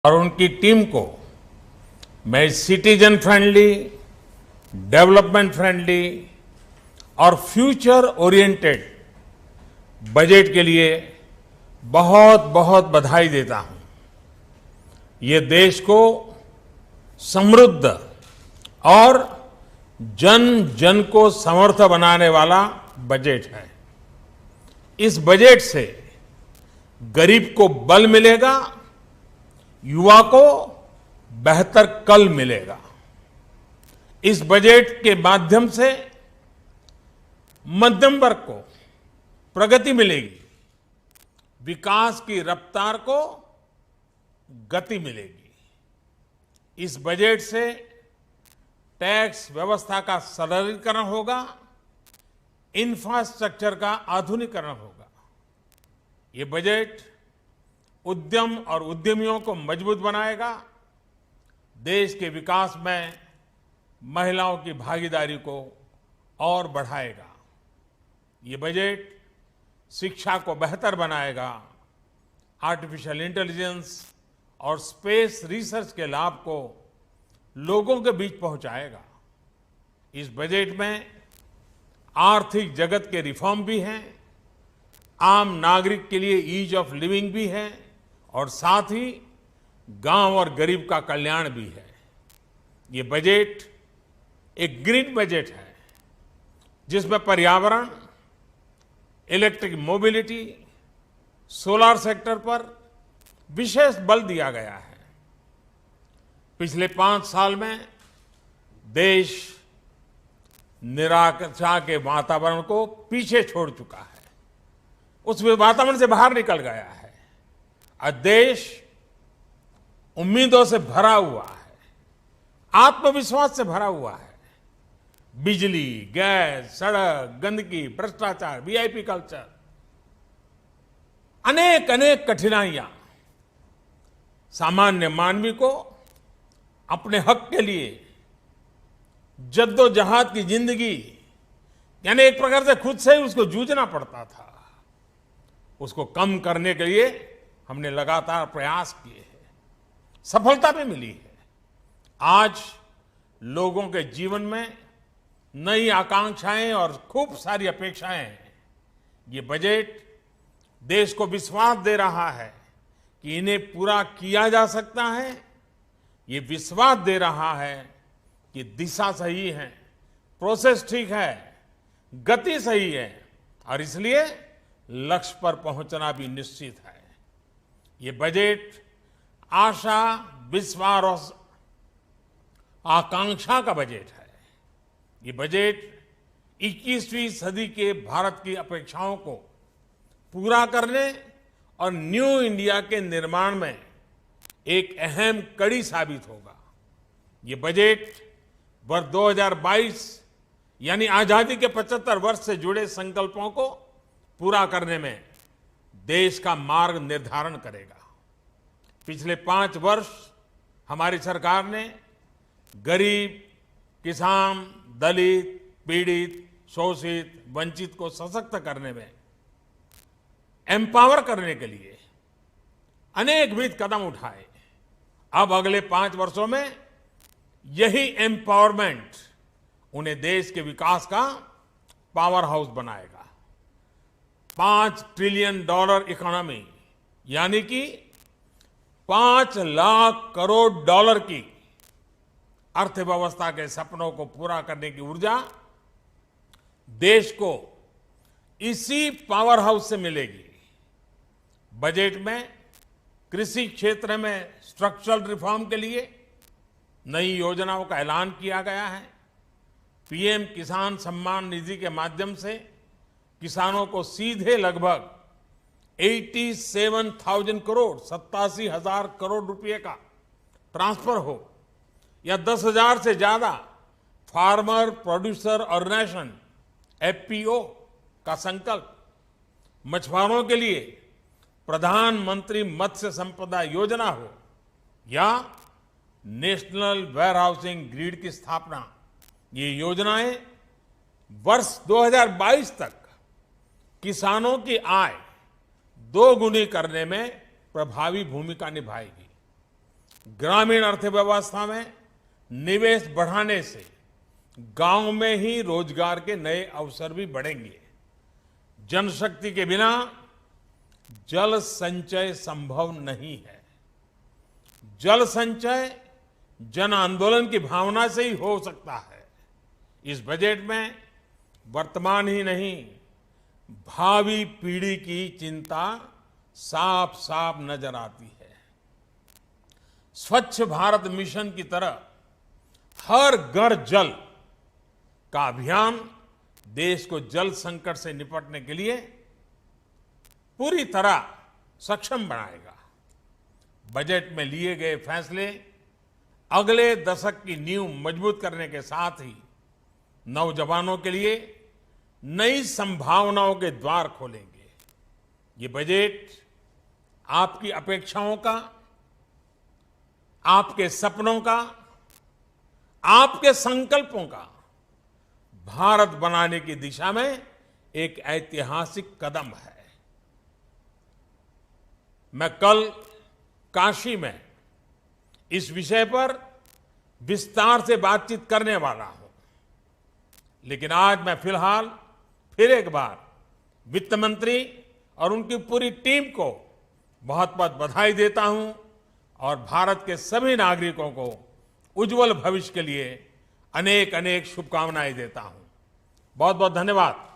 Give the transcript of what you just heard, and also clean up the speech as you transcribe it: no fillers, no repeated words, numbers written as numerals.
और उनकी टीम को मैं सिटीजन फ्रेंडली, डेवलपमेंट फ्रेंडली और फ्यूचर ओरिएंटेड बजट के लिए बहुत बहुत बधाई देता हूं। ये देश को समृद्ध और जन जन को समर्थ बनाने वाला बजट है। इस बजट से गरीब को बल मिलेगा, युवा को बेहतर कल मिलेगा। इस बजट के माध्यम से मध्यम वर्ग को प्रगति मिलेगी, विकास की रफ्तार को गति मिलेगी। इस बजट से टैक्स व्यवस्था का सरलीकरण होगा, इंफ्रास्ट्रक्चर का आधुनिकीकरण होगा। ये बजट उद्यम और उद्यमियों को मजबूत बनाएगा, देश के विकास में महिलाओं की भागीदारी को और बढ़ाएगा। ये बजट शिक्षा को बेहतर बनाएगा, आर्टिफिशियल इंटेलिजेंस और स्पेस रिसर्च के लाभ को लोगों के बीच पहुंचाएगा। इस बजट में आर्थिक जगत के रिफॉर्म भी हैं, आम नागरिक के लिए ईज ऑफ लिविंग भी है और साथ ही गांव और गरीब का कल्याण भी है। ये बजट एक ग्रीन बजट है जिसमें पर्यावरण, इलेक्ट्रिक मोबिलिटी, सोलर सेक्टर पर विशेष बल दिया गया है। पिछले 5 साल में देश निराशा के वातावरण को पीछे छोड़ चुका है, उस वातावरण से बाहर निकल गया है। आज देश उम्मीदों से भरा हुआ है, आत्मविश्वास से भरा हुआ है। बिजली, गैस, सड़क, गंदगी, भ्रष्टाचार, वीआईपी कल्चर, अनेक अनेक कठिनाइयां सामान्य मानवी को अपने हक के लिए जद्दोजहद की जिंदगी, यानी एक प्रकार से खुद से ही उसको जूझना पड़ता था, उसको कम करने के लिए हमने लगातार प्रयास किए हैं, सफलता भी मिली है। आज लोगों के जीवन में नई आकांक्षाएं और खूब सारी अपेक्षाएं हैं। ये बजट देश को विश्वास दे रहा है कि इन्हें पूरा किया जा सकता है। ये विश्वास दे रहा है कि दिशा सही है, प्रोसेस ठीक है, गति सही है और इसलिए लक्ष्य पर पहुंचना भी निश्चित है। ये बजट आशा, विश्वास और आकांक्षा का बजट है। ये बजट 21वीं सदी के भारत की अपेक्षाओं को पूरा करने और न्यू इंडिया के निर्माण में एक अहम कड़ी साबित होगा। ये बजट वर्ष 2022 यानी आजादी के 75 वर्ष से जुड़े संकल्पों को पूरा करने में देश का मार्ग निर्धारण करेगा। पिछले 5 वर्ष हमारी सरकार ने गरीब, किसान, दलित, पीड़ित, शोषित, वंचित को सशक्त करने में, एम्पावर करने के लिए अनेकविध कदम उठाए। अब अगले 5 वर्षों में यही एम्पावरमेंट उन्हें देश के विकास का पावर हाउस बनाएगा। $5 ट्रिलियन इकोनॉमी यानी कि 5 लाख करोड़ डॉलर की अर्थव्यवस्था के सपनों को पूरा करने की ऊर्जा देश को इसी पावर हाउस से मिलेगी। बजट में कृषि क्षेत्र में स्ट्रक्चरल रिफॉर्म के लिए नई योजनाओं का ऐलान किया गया है। पीएम किसान सम्मान निधि के माध्यम से किसानों को सीधे लगभग 87,000 करोड़ 87,000 करोड़ रुपए का ट्रांसफर हो या 10,000 से ज्यादा फार्मर प्रोड्यूसर ऑर्गेनाइजेशन एफपीओ का संकल्प, मछुआरों के लिए प्रधानमंत्री मत्स्य संपदा योजना हो या नेशनल वेयर हाउसिंग ग्रिड की स्थापना, ये योजनाएं वर्ष 2022 तक किसानों की आय 2 गुनी करने में प्रभावी भूमिका निभाएगी। ग्रामीण अर्थव्यवस्था में निवेश बढ़ाने से गांव में ही रोजगार के नए अवसर भी बढ़ेंगे। जनशक्ति के बिना जल संचय संभव नहीं है। जल संचय जन आंदोलन की भावना से ही हो सकता है। इस बजट में वर्तमान ही नहीं, भावी पीढ़ी की चिंता साफ साफ नजर आती है। स्वच्छ भारत मिशन की तरह हर घर जल का अभियान देश को जल संकट से निपटने के लिए पूरी तरह सक्षम बनाएगा। बजट में लिए गए फैसले अगले दशक की नींव मजबूत करने के साथ ही नौजवानों के लिए नई संभावनाओं के द्वार खोलेंगे। ये बजट आपकी अपेक्षाओं का, आपके सपनों का, आपके संकल्पों का भारत बनाने की दिशा में एक ऐतिहासिक कदम है। मैं कल काशी में इस विषय पर विस्तार से बातचीत करने वाला हूं, लेकिन आज मैं फिलहाल फिर एक बार वित्त मंत्री और उनकी पूरी टीम को बहुत बहुत बधाई देता हूं और भारत के सभी नागरिकों को उज्जवल भविष्य के लिए अनेक अनेक शुभकामनाएं देता हूं। बहुत बहुत धन्यवाद।